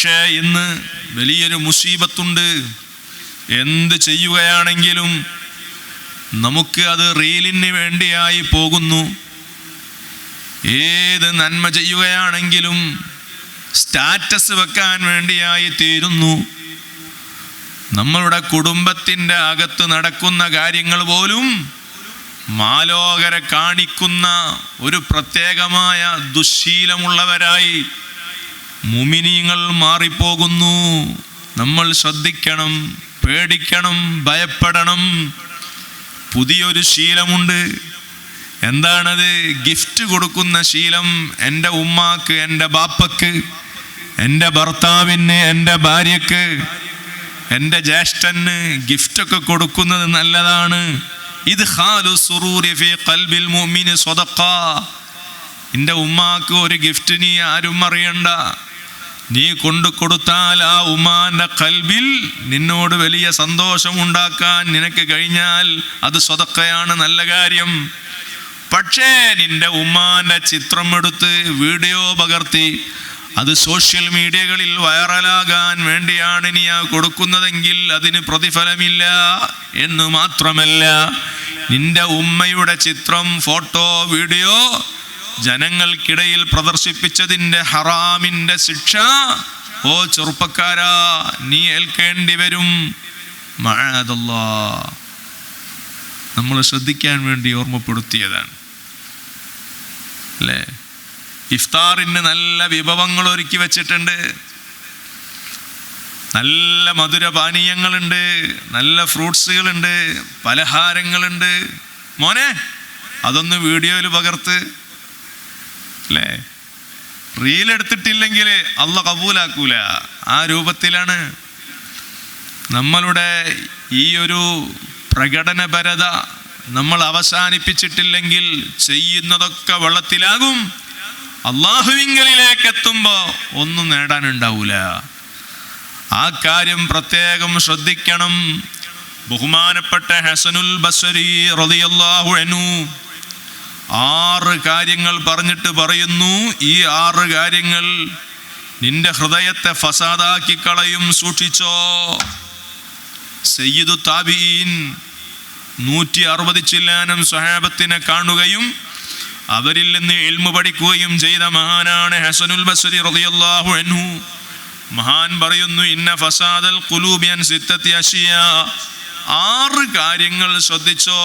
പക്ഷേ ഇന്ന് വലിയൊരു മുസീബത്തുണ്ട്. എന്ത് ചെയ്യുകയാണെങ്കിലും നമുക്ക് അത് റീലിന് വേണ്ടിയായി പോകുന്നു. ഏത് നന്മ ചെയ്യുകയാണെങ്കിലും സ്റ്റാറ്റസ് വെക്കാൻ വേണ്ടിയായി തീരുന്നു. നമ്മളുടെ കുടുംബത്തിൻ്റെ അകത്ത് നടക്കുന്ന കാര്യങ്ങൾ പോലും മാലോകരെ കാണിക്കുന്ന ഒരു പ്രത്യേകമായ ദുശ്ശീലമുള്ളവരായി മുഅ്മിനീങ്ങൾ മാറിപ്പോകുന്നു. നമ്മൾ ശ്രദ്ധിക്കണം, പേടിക്കണം, ഭയപ്പെടണം. പുതിയൊരു ശീലമുണ്ട്. എന്താണത്? ഗിഫ്റ്റ് കൊടുക്കുന്ന ശീലം. എൻ്റെ ഉമ്മാക്ക്, എൻ്റെ ബാപ്പക്ക്, എൻ്റെ ഭർത്താവിന്, എൻ്റെ ഭാര്യക്ക്, എൻ്റെ ജ്യേഷ്ഠന് ഗിഫ്റ്റൊക്കെ കൊടുക്കുന്നത് നല്ലതാണ്. ഇദ്ഖാലു സുറൂരി ഫീ ഖൽബിൽ മുഅ്മിനി സ്വദഖ. എൻ്റെ ഉമ്മാക്ക് ഒരു ഗിഫ്റ്റ് നീ ആരും അറിയണ്ട, നീ കൊണ്ടു കൊടുത്താൽ ആ ഉമ്മാന്റെ ഖൽബിൽ നിന്നോട് വലിയ സന്തോഷം ഉണ്ടാക്കാൻ നിനക്ക് കഴിഞ്ഞാൽ അത് സ്വദഖയാണ്, നല്ല കാര്യം. പക്ഷേ നിന്റെ ഉമ്മാന്റെ ചിത്രം എടുത്ത് വീഡിയോ പകർത്തി അത് സോഷ്യൽ മീഡിയകളിൽ വൈറലാകാൻ വേണ്ടിയാണ് നീ ആ കൊടുക്കുന്നതെങ്കിൽ അതിന് പ്രതിഫലമില്ല. എന്ന് മാത്രമല്ല, നിന്റെ ഉമ്മയുടെ ചിത്രം, ഫോട്ടോ, വീഡിയോ ജനങ്ങൾക്കിടയിൽ പ്രദർശിപ്പിച്ചതിൻ്റെ ഹറാമിൻ്റെ ശിക്ഷ ഓ ചെറുപ്പക്കാരാ നീ ഏൽക്കേണ്ടി വരും. മഅദല്ലാഹ്. നമ്മൾ ശ്രദ്ധിക്കാൻ വേണ്ടി ഓർമ്മപ്പെടുത്തിയതാണ് അല്ലേ? ഇഫ്താറിന് നല്ല വിഭവങ്ങൾ ഒരുക്കി വെച്ചിട്ടുണ്ട്, നല്ല മധുരപാനീയങ്ങളുണ്ട്, നല്ല ഫ്രൂട്ട്സുകളുണ്ട്, പലഹാരങ്ങളുണ്ട്. മോനെ അതൊന്ന് വീഡിയോയിൽ പകർത്ത് അല്ലേ? റീലെടുത്തിട്ടില്ലെങ്കിൽ അല്ലാഹ് കബൂലാക്കൂല. ആ രൂപത്തിലാണ് നമ്മളുടെ ഈ ഒരു പ്രകടനപരത നമ്മൾ അവസാനിപ്പിച്ചിട്ടില്ലെങ്കിൽ ചെയ്യുന്നതൊക്കെ വെള്ളത്തിലാകും. അള്ളാഹുവിങ്കലിലേക്ക് എത്തുമ്പോൾ ഒന്നും നേടാനുണ്ടാവൂല. ആ കാര്യം പ്രത്യേകം ശ്രദ്ധിക്കണം. ബഹുമാനപ്പെട്ട ഹസനുൽ ബസ്രി റളിയല്ലാഹു അൻഹു 6 കാര്യങ്ങൾ പറഞ്ഞിട്ട് പറയുന്നു, ഈ 6 കാര്യങ്ങൾ നിന്റെ ഹൃദയത്തെ ഫസാദാക്കി കളയും, സൂക്ഷിച്ചോ. സയ്യിദു താബിഈൻ 160 ചില്ലാനം സ്വഹാബത്തിനെ കാണുകയും അവരിൽ നിന്ന് ഇൽമു പഠിക്കുകയും ചെയ്ത മഹാനാണ് ഹസനുൽ ബസ്രി റളിയല്ലാഹു അൻഹു. മഹാൻ പറയുന്നു, ഇന്ന ഫസാദൽ ഖുലൂബി അൻ 6 അശിയാ. 6 കാര്യങ്ങൾ ശ്രദ്ധിച്ചോ.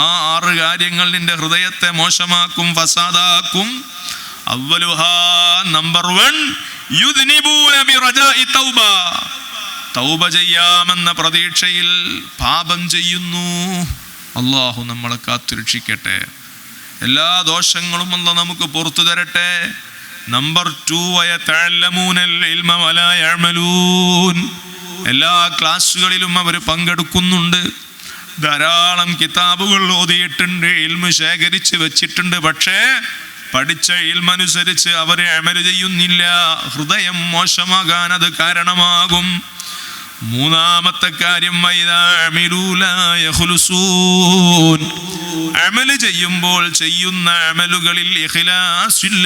ആ 6 കാര്യങ്ങൾ നിന്റെ ഹൃദയത്തെ മോശമാക്കും, ഫസാദാക്കും. അവ്വലുഹാ, നമ്പർ 1, യുദ്നിബൂന ബിറജാഇ തൗബ. തൗബ ചെയ്യാമെന്ന പ്രതീക്ഷയിൽ പാപം ചെയ്യുന്നു. അല്ലാഹു നമ്മളെ കാത്തുരക്ഷിക്കട്ടെ. എല്ലാ ദോഷങ്ങളും അല്ലാഹ് നമുക്ക് പുറത്തു തരട്ടെ. നമ്പർ 2, വയതഅല്ലമൂനൽ ഇൽമ വലാ യഅമലൂൻ. എല്ലാ ക്ലാസ്സുകളിലും അവർ പങ്കെടുക്കുന്നുണ്ട്, ധാരാളം കിതാബുകൾ ഓതിയിട്ടുണ്ട്, ഇൽമു ശേഖരിച്ച് വെച്ചിട്ടുണ്ട്. പക്ഷേ പഠിച്ച ഇൽമനുസരിച്ച് അവർ അമൽ ചെയ്യുന്നില്ല. ഹൃദയം മോശമാകാൻ അത് കാരണമാകും. 3-ാമത്തെ കാര്യം, അമല് ചെയ്യുമ്പോൾ ചെയ്യുന്ന അമലുകളിൽ ഇഖ്ലാസില്ല.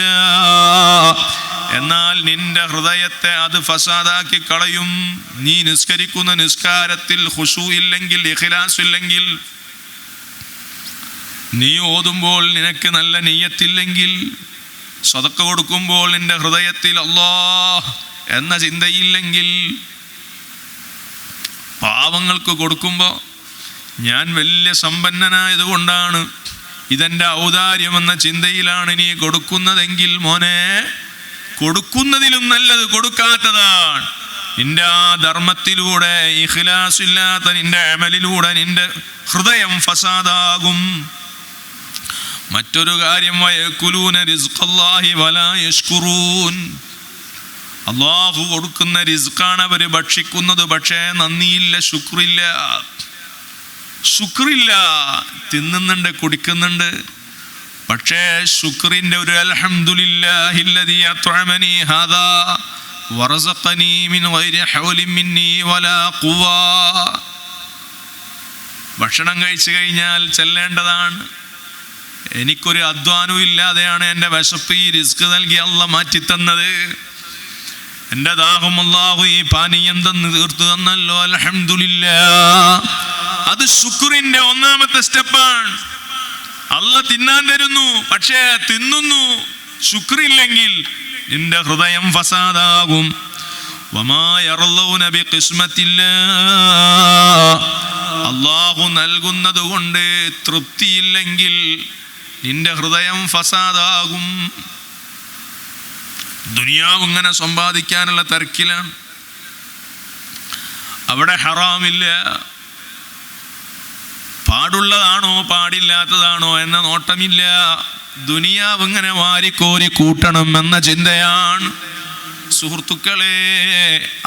എന്നാൽ നിന്റെ ഹൃദയത്തെ അത് ഫസാദാക്കി കളയും. നീ നിസ്കരിക്കുന്ന നിസ്കാരത്തിൽ ഖുശൂ ഇല്ലെങ്കിൽ, ഇഖ്ലാസ് ഇല്ലെങ്കിൽ, നീ ഓതുമ്പോൾ നിനക്ക് നല്ല നിയ്യത്തില്ലെങ്കിൽ, സദഖ കൊടുക്കുമ്പോൾ നിന്റെ ഹൃദയത്തിൽ അല്ലാഹ് എന്ന ചിന്തയില്ലെങ്കിൽ, പാവങ്ങൾക്ക് കൊടുക്കുമ്പോൾ ഞാൻ വലിയ സമ്പന്നനായതുകൊണ്ടാണ്, ഇതെൻ്റെ ഔദാര്യമെന്ന ചിന്തയിലാണ് നീ കൊടുക്കുന്നതെങ്കിൽ, മോനെ കൊടുക്കുന്നതിലും നല്ലത് കൊടുക്കാത്തതാണ്. നിന്റെ ആ ധർമ്മത്തിലൂടെ, ഇഖ്ലാസില്ലാത്ത നിന്റെ അമലിലൂടെ നിന്റെ ഹൃദയം ഫസാദാകും. മറ്റൊരു കാര്യം, വയകുലൂന റിസ്ഖല്ലാഹി വലാ യശ്കുറൂൻ. അല്ലാഹു കൊടുക്കുന്ന റിസ്ഖാണ് അവർ ഭക്ഷിക്കുന്നത്, പക്ഷേ നന്ദിയില്ല, ശുക്രില്ല. തിന്നുന്നുണ്ട്, കുടിക്കുന്നുണ്ട്, പക്ഷേ ശുക്രിന്റെ ഒരു അൽഹംദുലില്ലാഹില്ലദീ അത്അമനി ഹാദാ വറസഖനി മിൻ ഗൈരി ഹൗലിൻ മിന്നി വലാ ഖുവ. ഭക്ഷണം കഴിച്ചു കഴിഞ്ഞാൽ ചെല്ലേണ്ടതാണ്, എനിക്കൊരു അധ്വാനവും ഇല്ലാതെയാണ് എൻ്റെ വിശപ്പ് ഈ റിസ്ക് നൽകി അല്ലാഹ് മാറ്റിത്തന്നത്. എൻ്റെ ദാഹം അല്ലാഹു ഈ പാനീയം തന്ന് തീർത്തു തന്നല്ലോ, അൽഹംദുലില്ലാഹ്. അത് ശുക്രിന്റെ ഒന്നാമത്തെ സ്റ്റെപ്പാണ്. അല്ലാഹ് തിന്നാൻ തരുന്നു, പക്ഷേ തിന്നുന്നു, ശുക്രില്ലെങ്കിൽ നിന്റെ ഹൃദയം ഫസാദാകും. വമാ യർളൗന ബിഖിസ്മത്തില്ലാഹ്, അല്ലാഹു നൽകുന്നത് കൊണ്ട് തൃപ്തിയില്ലെങ്കിൽ നിന്റെ ഹൃദയം ഫസാദാകും. ദുനിയാവ് ഇങ്ങനെ സമ്പാദിക്കാനുള്ള തിരക്കിലാണ്. അവിടെ ഹറാമില്ല, പാടുള്ളതാണോ പാടില്ലാത്തതാണോ എന്ന നോട്ടമില്ല. ദുനിയാവ് ഇങ്ങനെ വാരിക്കോരി കൂട്ടണം എന്ന ചിന്തയാണ്. സുഹൃത്തുക്കളെ,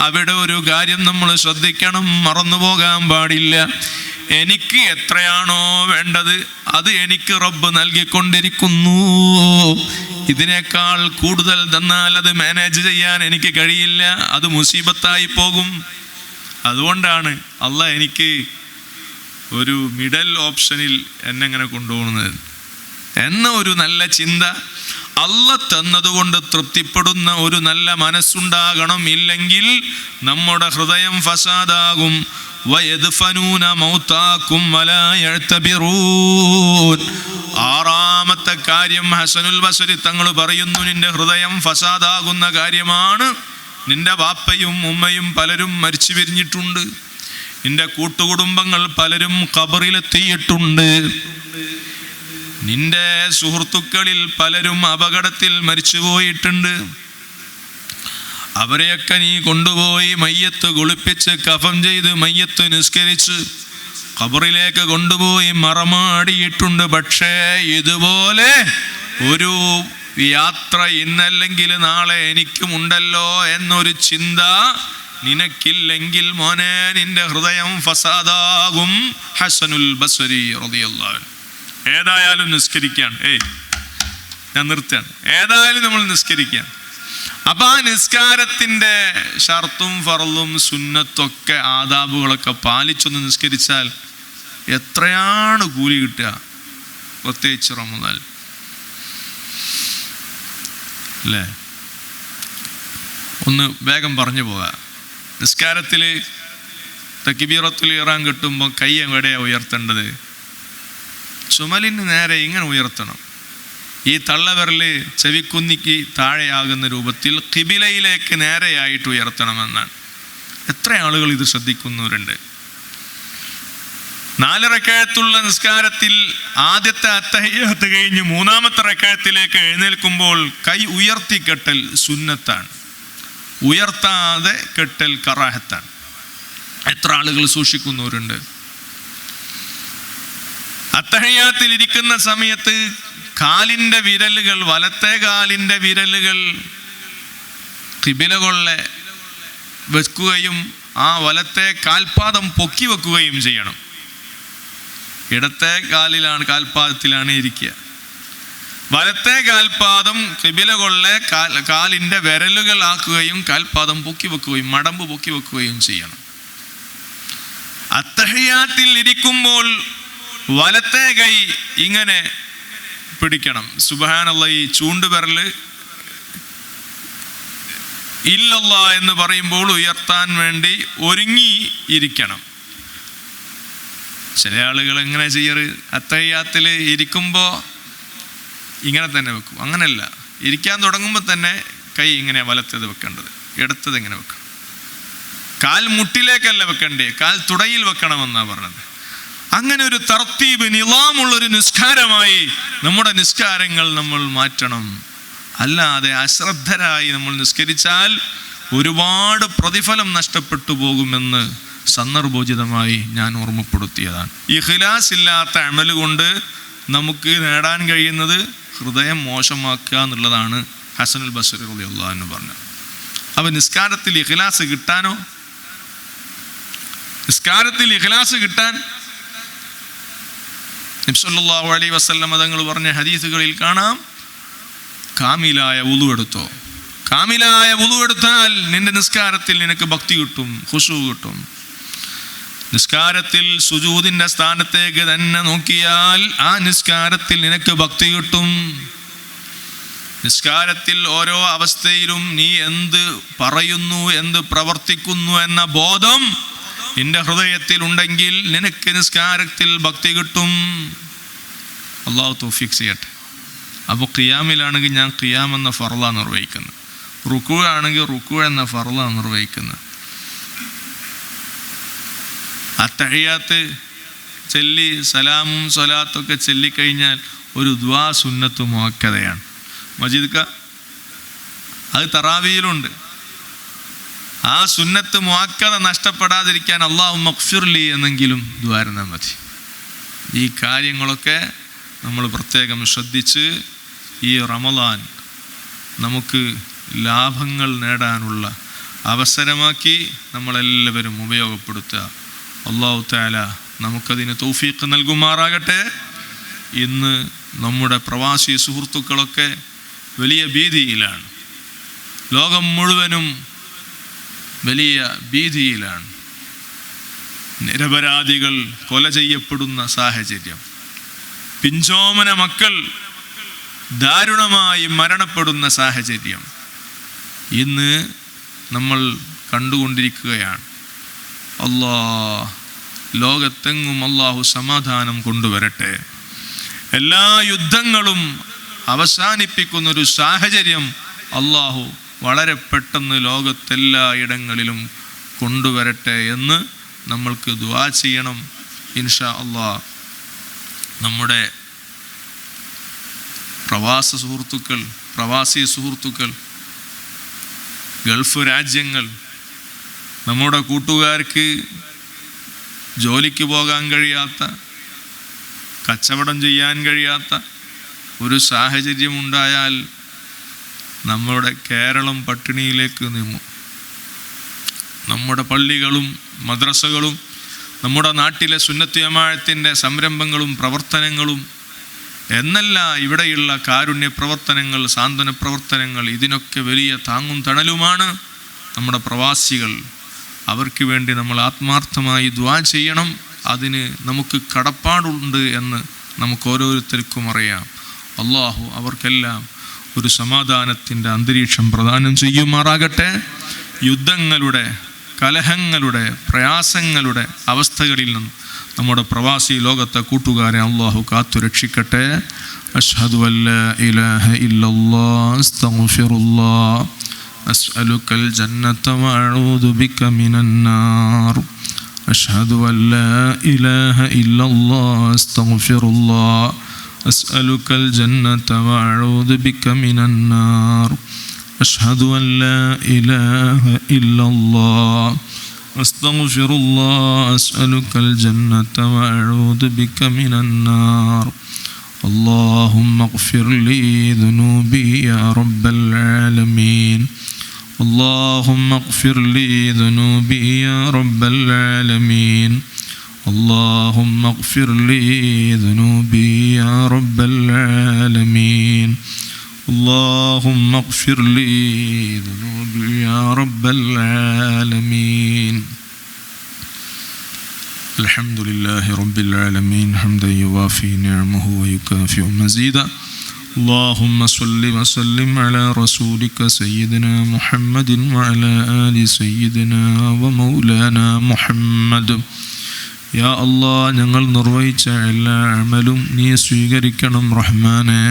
അവിടെ ഒരു കാര്യം നമ്മൾ ശ്രദ്ധിക്കണം, മറന്നുപോകാൻ പാടില്ല. എനിക്ക് എത്രയാണോ വേണ്ടത് അത് എനിക്ക് റബ്ബ് നൽകിക്കൊണ്ടിരിക്കുന്നു. ഇതിനേക്കാൾ കൂടുതൽ തന്നാൽ അത് മാനേജ് ചെയ്യാൻ എനിക്ക് കഴിയില്ല, അത് മുസീബത്തായി പോകും. അതുകൊണ്ടാണ് അള്ളാഹ് എനിക്ക് ഒരു മിഡൽ ഓപ്ഷനിൽ എന്നെങ്ങനെ കൊണ്ടുപോകുന്നത് എന്ന ഒരു നല്ല ചിന്ത. അള്ളാഹ് തന്നതുകൊണ്ട് തൃപ്തിപ്പെടുന്ന ഒരു നല്ല മനസ്സുണ്ടാകണം. ഇല്ലെങ്കിൽ നമ്മുടെ ഹൃദയം ഫസാദാകും. വയദ്ഫനൂന മൗതാക്കും വലാ യഅ്തബിറൂൻ. ആറാമത്തെ കാര്യം ഹസനുൽ ബസ്രി തങ്ങൾ പറയുന്നു, നിന്റെ ഹൃദയം ഫസാദാകുന്ന കാര്യമാണ്. നിന്റെ വാപ്പയും ഉമ്മയും പലരും മരിച്ചു പിരിഞ്ഞിട്ടുണ്ട്. നിന്റെ കൂട്ടുകുടുംബങ്ങൾ പലരും ഖബറിലെത്തിയിട്ടുണ്ട്. നിന്റെ സുഹൃത്തുക്കളിൽ പലരും അപകടത്തിൽ മരിച്ചു പോയിട്ടുണ്ട്. അവരെയൊക്കെ നീ കൊണ്ടുപോയി മയ്യത്ത് കുളിപ്പിച്ച് കഫം ചെയ്ത് മയ്യത്ത് നിസ്കരിച്ച് ഖബറിലേക്ക് കൊണ്ടുപോയി മറമാടിയിട്ടുണ്ട്. പക്ഷേ ഇതുപോലെ ഒരു യാത്ര ഇന്നല്ലെങ്കിൽ നാളെ എനിക്കുമുണ്ടല്ലോ എന്നൊരു ചിന്ത നിനക്കില്ലെങ്കിൽ മോനെ, നിന്റെ ഹൃദയം ഫസാദാകും. ഹസനുൽ ബസ്രി റളിയല്ലാഹു അൻഹു. ഏതായാലും നിസ്കരിക്കാൻ, ഞാൻ നിർത്തുകയാണ്, ഏതായാലും നമ്മൾ നിസ്കരിക്കാൻ. അപ്പം ആ നിസ്കാരത്തിൻ്റെ ഷർത്തും ഫർളും സുന്നത്തൊക്കെ ആദാബുകളൊക്കെ പാലിച്ചൊന്ന് നിസ്കരിച്ചാൽ എത്രയാണ് കൂലി കിട്ടുക, പ്രത്യേകിച്ച് റമദാൻ അല്ലേ. ഒന്ന് വേഗം പറഞ്ഞു പോകാം. നിസ്കാരത്തിൽ തക്ബീറത്തുൽ ഇഹ്റാം കിട്ടുമ്പോൾ കൈ എവിടെയാണ് ഉയർത്തേണ്ടത്? ചുമലിന് നേരെ ഇങ്ങനെ ഉയർത്തണം. ഈ തള്ളവിരൽ ചെവിക്കുന്നിക്ക് താഴെയാകുന്ന രൂപത്തിൽ ഖിബിലയിലേക്ക് നേരെയായിട്ട് ഉയർത്തണമെന്നാണ്. എത്ര ആളുകൾ ഇത് ശ്രദ്ധിക്കുന്നവരുണ്ട്? 4 റക്അത്തുള്ള നിസ്കാരത്തിൽ ആദ്യത്തെ അത്തഹിയ്യത്ത് കഴിഞ്ഞ് 3-ാമത്തെ റക്അത്തിലേക്ക് എഴുന്നേൽക്കുമ്പോൾ കൈ ഉയർത്തിക്കെട്ടൽ സുന്നത്താണ്, ഉയർത്താതെ കെട്ടൽ കറാഹത്താണ്. എത്ര ആളുകൾ സൂക്ഷിക്കുന്നവരുണ്ട്? അത്തഹിയ്യാത്തിൽ ഇരിക്കുന്ന സമയത്ത് കാലിൻ്റെ വിരലുകൾ, വലത്തെ കാലിൻ്റെ വിരലുകൾ ഖിബില കൊള്ളെ വെക്കുകയും ആ വലത്തെ കാൽപാദം പൊക്കി വെക്കുകയും ചെയ്യണം. ഇടത്തെ കാൽപാദത്തിലാണ് ഇരിക്കുക. വലത്തെ കാൽപാദം ഖിബില കൊള്ളെ കാലിൻ്റെ വിരലുകൾ ആക്കുകയും കാൽപാദം പൊക്കി വെക്കുകയും മടമ്പ് പൊക്കി വെക്കുകയും ചെയ്യണം. അത്തഹിയ്യാത്തിൽ ഇരിക്കുമ്പോൾ വലത്തെ കൈ ഇങ്ങനെ പിടിക്കണം. സുബ്ഹാനല്ലാഹ്, ഈ ചൂണ്ടുവിരൽ ഇല്ലല്ലാ എന്ന് പറയുമ്പോൾ ഉയർത്താൻ വേണ്ടി ഒരുങ്ങി ഇരിക്കണം. ചില ആളുകൾ എങ്ങനെ ചെയ്യാറ്? അത്തഹിയ്യാത്തിൽ ഇരിക്കുമ്പോൾ ഇങ്ങനെ തന്നെ വെക്കും. അങ്ങനെയല്ല, ഇരിക്കാൻ തുടങ്ങുമ്പോൾ തന്നെ കൈ ഇങ്ങനെ വലത്തേത് വെക്കേണ്ടത്, ഇടത്തത് ഇങ്ങനെ വെക്കണം. കാൽ മുട്ടിലേക്കല്ല വെക്കണ്ടേ, കാൽ തുടയിൽ വെക്കണമെന്നാണ് പറഞ്ഞത്. അങ്ങനെ ഒരു തർത്തീബ്, നിളാമുള്ളൊരു നിസ്കാരമായി നമ്മുടെ നിസ്കാരങ്ങൾ നമ്മൾ മാറ്റണം. അല്ലാതെ അശ്രദ്ധരായി നമ്മൾ നിസ്കരിച്ചാൽ ഒരുപാട് പ്രതിഫലം നഷ്ടപ്പെട്ടു പോകുമെന്ന് സന്ദർഭോചിതമായി ഞാൻ ഓർമ്മപ്പെടുത്തിയതാണ്. ഇഖ്ലാസ് ഇല്ലാത്ത അമല് കൊണ്ട് നമുക്ക് നേടാൻ കഴിയുന്നത് ഹൃദയം മോശമാക്കുക എന്നുള്ളതാണ് ഹസനുൽ ബസ്രി റളിയല്ലാഹു അൻഹു പറഞ്ഞത്. അപ്പം നിസ്കാരത്തിൽ ഇഖ്ലാസ് കിട്ടാനോ, നിസ്കാരത്തിൽ ഇഖ്ലാസ് കിട്ടാൻ നബി സല്ലല്ലാഹു അലൈഹി വസല്ലം തങ്ങൾ പറഞ്ഞ ഹദീസുകളിൽ കാണാം, കാമിലായ വുളു എടുത്തോ. കാമിലായ വുളു എടുത്താൽ നിന്റെ നിസ്കാരത്തിൽ നിനക്ക് ഭക്തി കിട്ടും, ഖുശൂ കിട്ടും. നിസ്കാരത്തിൽ സുജൂദിന്റെ സ്ഥാനത്തേക്ക് തന്നെ നോക്കിയാൽ ആ നിസ്കാരത്തിൽ നിനക്ക് ഭക്തി കിട്ടും. നിസ്കാരത്തിൽ ഓരോ അവസ്ഥയിലും നീ എന്ത് പറയുന്നു, എന്ത് പ്രവർത്തിക്കുന്നു എന്ന ബോധം നിന്റെ ഹൃദയത്തിൽ ഉണ്ടെങ്കിൽ നിനക്ക് നിസ്കാരത്തിൽ ഭക്തി കിട്ടും. അള്ളാഹു തൗഫീഖ് ചെയ്യട്ടെ. അപ്പോൾ ഖിയാമിലാണെങ്കിൽ ഞാൻ ഖിയാം എന്ന ഫർളാണ് നിർവഹിക്കുന്നത്, റുക്കൂ ആണെങ്കിൽ റുക്കൂ എന്ന ഫർളാണ് നിർവഹിക്കുന്നത്. അത്തഹിയാത്ത് ചൊല്ലി സലാമും സ്വലാത്തൊക്കെ ചൊല്ലിക്കഴിഞ്ഞാൽ ഒരു ദുആ സുന്നത്ത് മുഅക്കദയാണ്. മജീദ്ക്ക അത് തറാവിയിലുണ്ട്. ആ സുന്നത്ത് മുഅക്കദ നഷ്ടപ്പെടാതിരിക്കാൻ അല്ലാഹുമ്മ ഗ്ഫിർലി എന്നെങ്കിലും ദ്വാരന്നാൽ മതി. ഈ കാര്യങ്ങളൊക്കെ നമ്മൾ പ്രത്യേകം ശ്രദ്ധിച്ച് ഈ റമളാൻ നമുക്ക് ലാഭങ്ങൾ നേടാനുള്ള അവസരമാക്കി നമ്മളെല്ലാവരും ഉപയോഗപ്പെടുത്തുക. അല്ലാഹു തആല നമുക്കതിന് തൗഫീഖ് നൽകുമാറാകട്ടെ. ഇന്ന് നമ്മുടെ പ്രവാസി സുഹൃത്തുക്കളൊക്കെ വലിയ ഭീതിയിലാണ്, ലോകം മുഴുവനും വലിയ ഭീതിയിലാണ്. നിരപരാധികൾ കൊല ചെയ്യപ്പെടുന്ന സാഹചര്യം, പിഞ്ചോമന മക്കൾ ദാരുണമായി മരണപ്പെടുന്ന സാഹചര്യം ഇന്ന് നമ്മൾ കണ്ടുകൊണ്ടിരിക്കുകയാണ്. ലോകത്തെങ്ങും അല്ലാഹു സമാധാനം കൊണ്ടുവരട്ടെ. എല്ലാ യുദ്ധങ്ങളും അവസാനിപ്പിക്കുന്നൊരു സാഹചര്യം അല്ലാഹു വളരെ പെട്ടെന്ന് ലോകത്തെല്ലാ ഇടങ്ങളിലും കൊണ്ടുവരട്ടെ എന്ന് നമ്മൾക്ക് ദുആ ചെയ്യണം. ഇൻഷാ അല്ലാഹ് നമ്മുടെ പ്രവാസി സുഹൃത്തുക്കൾ, ഗൾഫ് രാജ്യങ്ങൾ, നമ്മുടെ കൂട്ടുകാർക്ക് ജോലിക്ക് പോകാൻ കഴിയാത്ത, കച്ചവടം ചെയ്യാൻ കഴിയാത്ത ഒരു സാഹചര്യം ഉണ്ടായാൽ നമ്മുടെ കേരളം പട്ടിണിയിലേക്ക് നീങ്ങും. നമ്മുടെ പള്ളികളും മദ്രസകളും നമ്മുടെ നാട്ടിലെ സുന്നത്ത് ജമാഅത്തിൻ്റെ സംരംഭങ്ങളും പ്രവർത്തനങ്ങളും എന്നല്ല ഇവിടെയുള്ള കാരുണ്യ പ്രവർത്തനങ്ങൾ, സാന്ത്വന പ്രവർത്തനങ്ങൾ, ഇതിനൊക്കെ വലിയ താങ്ങും തണലുമാണ് നമ്മുടെ പ്രവാസികൾ. അവർക്ക് വേണ്ടി നമ്മൾ ആത്മാർത്ഥമായി ദുആ ചെയ്യണം. അതിന് നമുക്ക് കടപ്പാടുണ്ട് എന്ന് നമുക്ക് ഓരോരുത്തർക്കും അറിയാം. അല്ലാഹു അവർക്കെല്ലാം ഒരു സമാധാനത്തിൻ്റെ അന്തരീക്ഷം പ്രദാനം ചെയ്യുമാറാകട്ടെ. യുദ്ധങ്ങളുടെ, കലഹങ്ങളുടെ, പ്രയാസങ്ങളുടെ അവസ്ഥകളിൽ നിന്ന് നമ്മുടെ പ്രവാസി ലോകത്തെ കൂട്ടുകാരെ അല്ലാഹു കാത്തുരക്ഷിക്കട്ടെ. അഷ്ഹദു അല്ലാ ഇലാഹ ഇല്ലല്ലാഹ് അസ്തഗ്ഫിറുല്ലാഹ് അസ്അലുക്കൽ ജന്നത വഅഊദു ബിക മിനന്നാർ. അഷ്ഹദു അല്ലാ ഇലാഹ ഇല്ലല്ലാഹ് അസ്തഗ്ഫിറുല്ലാഹ് അസ്അലുക്കൽ ജന്നത വഅഊദു ബിക മിനന്നാർ. അഷ്ഹദു അല്ലാ ഇലാഹ ഇല്ലല്ലാഹ് അസ്തഗ്ഫിറുല്ലാഹ് അസ്അലുക്കൽ ജന്നത വഅഊദു ബിക മിനന്നാർ. اللهم اغفر لي ذنوبي يا رب العالمين. اللهم اغفر لي ذنوبي يا رب العالمين. اللهم اغفر لي ذنوبي يا رب العالمين. اللهم اغفر لي ذنوبي يا رب العالمين. الحمد لله رب العالمين حمدا يوافي نعمه ويكافئ مزيدا. اللهم صل وسلم على رسولك سيدنا محمد وعلى آل سيدنا ومولانا محمد. യാ അല്ലാഹ്, ഞങ്ങൾ നിർവഹിച്ച എല്ലാ അമലും നീ സ്വീകരിക്കണം റഹ്മാനെ.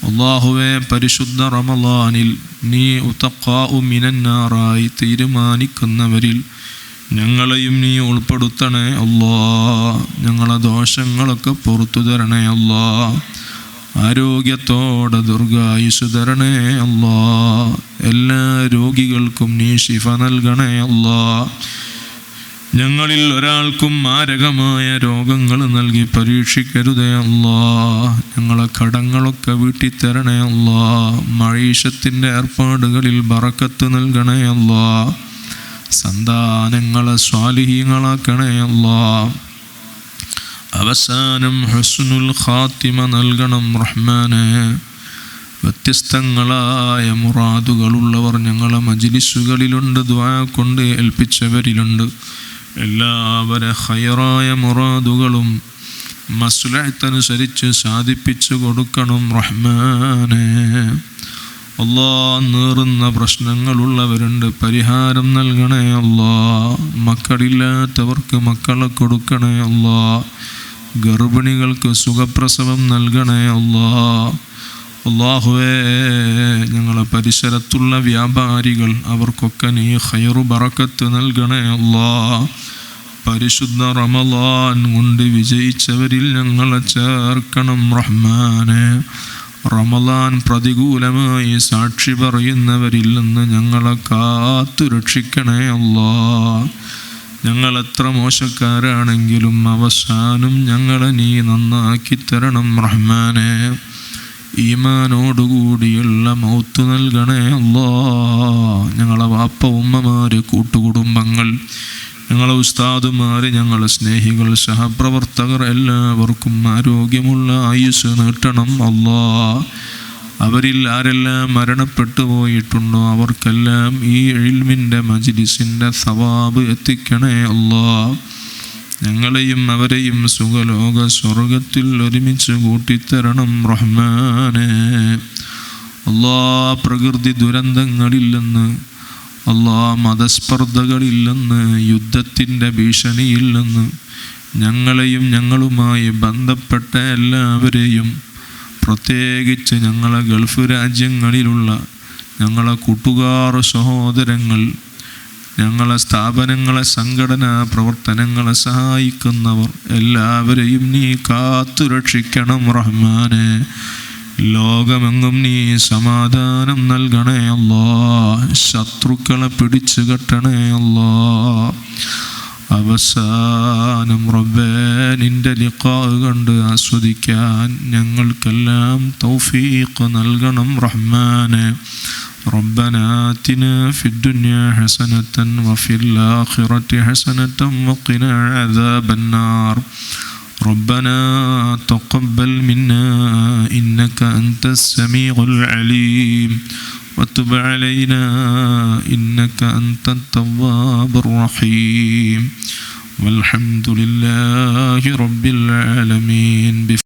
അല്ലാഹുവേ, പരിശുദ്ധ റമളാനിൽ നീ ഉതഖാഉ മിനന്നാറായി തീരുമാനിക്കുന്നവരിൽ ഞങ്ങളെയും നീ ഉൾപ്പെടുത്തണേ അല്ലാഹ്. ഞങ്ങളെ ദോഷങ്ങളൊക്കെ പുറത്തു തരണേ അല്ലാഹ്. ആരോഗ്യത്തോടെ ദീർഘായുസ്സ് തരണേ അല്ലാഹ്. എല്ലാ രോഗികൾക്കും നീ ശിഫ നൽകണേ അല്ലാഹ്. ഞങ്ങളിൽ ഒരാൾക്കും മാരകമായ രോഗങ്ങൾ നൽകി പരീക്ഷിക്കരുതേ അല്ലാഹ്. ഞങ്ങളെ കടങ്ങളൊക്കെ വീട്ടിത്തരണേ അല്ലാഹ്. മഈശത്തിൻ്റെ ഏർപ്പാടുകളിൽ ബറക്കത്ത് നൽകണേ അല്ലാഹ്. സന്താനങ്ങളെ സ്വാലിഹീങ്ങളാക്കണേ അല്ലാഹ്. അവസാനം ഹുസ്നുൽ ഖാത്തിമ നൽകണം റഹ്മാനെ. വ്യത്യസ്തങ്ങളായ മുറാദുകളുള്ളവർ ഞങ്ങളെ മജ്ലിസുകളിലുണ്ട്, ദുആ കൊണ്ട് ഏൽപ്പിച്ചവരിലുണ്ട്. എല്ലാവരെ ഖൈറായ മുറാദുകളും മസ്ലഹത്തനുസരിച്ച് സാധിപ്പിച്ചു കൊടുക്കണം റഹ്മാനേ. അല്ലാ, നീറുന്ന പ്രശ്നങ്ങളുള്ളവരുണ്ട്, പരിഹാരം നൽകണേ അല്ലാ. മക്കളില്ലാത്തവർക്ക് മക്കളെ കൊടുക്കണേ അല്ലാ. ഗർഭിണികൾക്ക് സുഖപ്രസവം നൽകണേ അല്ലാ. അല്ലാഹുവേ, ഞങ്ങളെ പരിസരത്തുള്ള വ്യാപാരികൾ അവർക്കൊക്കെ നീ ഖൈറു ബറക്കത്ത് നൽകണേ അല്ലാ. പരിശുദ്ധ റമളാൻ കൊണ്ട് വിജയിച്ചവരിൽ ഞങ്ങളെ ചേർക്കണം റഹ്മാനെ. റമളാൻ പ്രതികൂലമായി സാക്ഷി പറയുന്നവരിൽ നിന്ന് ഞങ്ങളെ കാത്തു രക്ഷിക്കണേ അല്ലാ. ഞങ്ങൾ എത്ര മോശക്കാരാണെങ്കിലും അവസാനം ഞങ്ങളെ നീ നന്നാക്കി തരണം റഹ്മാനെ. ഈമാനോടുകൂടിയുള്ള മൗത്ത് നൽകണേ അല്ലാ. ഞങ്ങളെ വാപ്പ ഉമ്മമാര്, കൂട്ടുകുടുംബങ്ങൾ, ഞങ്ങളെ ഉസ്താദുമാർ, ഞങ്ങളെ സ്നേഹികൾ, സഹപ്രവർത്തകർ എല്ലാവർക്കും ആരോഗ്യമുള്ള ആയുസ് നീട്ടണം അല്ലാ. അവരിൽ ആരെല്ലാം മരണപ്പെട്ടു പോയിട്ടുണ്ടോ അവർക്കെല്ലാം ഈ ഇൽമിൻ്റെ മജ്ലിസിൻ്റെ സവാബ് എത്തിക്കണേ അല്ലാ. ഞങ്ങളെയും അവരെയും സുഖലോക സ്വർഗത്തിൽ ഒരുമിച്ച് കൂട്ടിത്തരണം റഹ്മാനേ. അല്ലാ, പ്രകൃതി ദുരന്തങ്ങളില്ലെന്ന്, അല്ലാ, മതസ്പർദ്ധകളില്ലെന്ന്, യുദ്ധത്തിൻ്റെ ഭീഷണിയില്ലെന്ന് ഞങ്ങളെയും ഞങ്ങളുമായി ബന്ധപ്പെട്ട എല്ലാവരെയും, പ്രത്യേകിച്ച് ഞങ്ങളെ ഗൾഫ് രാജ്യങ്ങളിലുള്ള ഞങ്ങളെ കൂട്ടുകാർ, സഹോദരങ്ങൾ, ഞങ്ങളെ സ്ഥാപനങ്ങളെ, സംഘടനാ പ്രവർത്തനങ്ങളെ സഹായിക്കുന്നവർ എല്ലാവരെയും നീ കാത്തു രക്ഷിക്കണം റഹ്മാനെ. ലോകമെങ്ങും നീ സമാധാനം നൽകണേ അല്ലാ. ശത്രുക്കളെ പിടിച്ചു കെട്ടണേ അല്ലാ. അവസാനം റബ്ബേ, നിന്റെ ലിഖാ കണ്ട് ആസ്വദിക്കാൻ ഞങ്ങൾക്കെല്ലാം തൗഫീഖ് നൽകണം റഹ്മാനെ. ربنا آتنا في الدنيا حسنة وفي الآخرة حسنة وقنا عذاب النار. ربنا تقبل منا إنك أنت السميع العليم وتب علينا إنك أنت التواب الرحيم والحمد لله رب العالمين.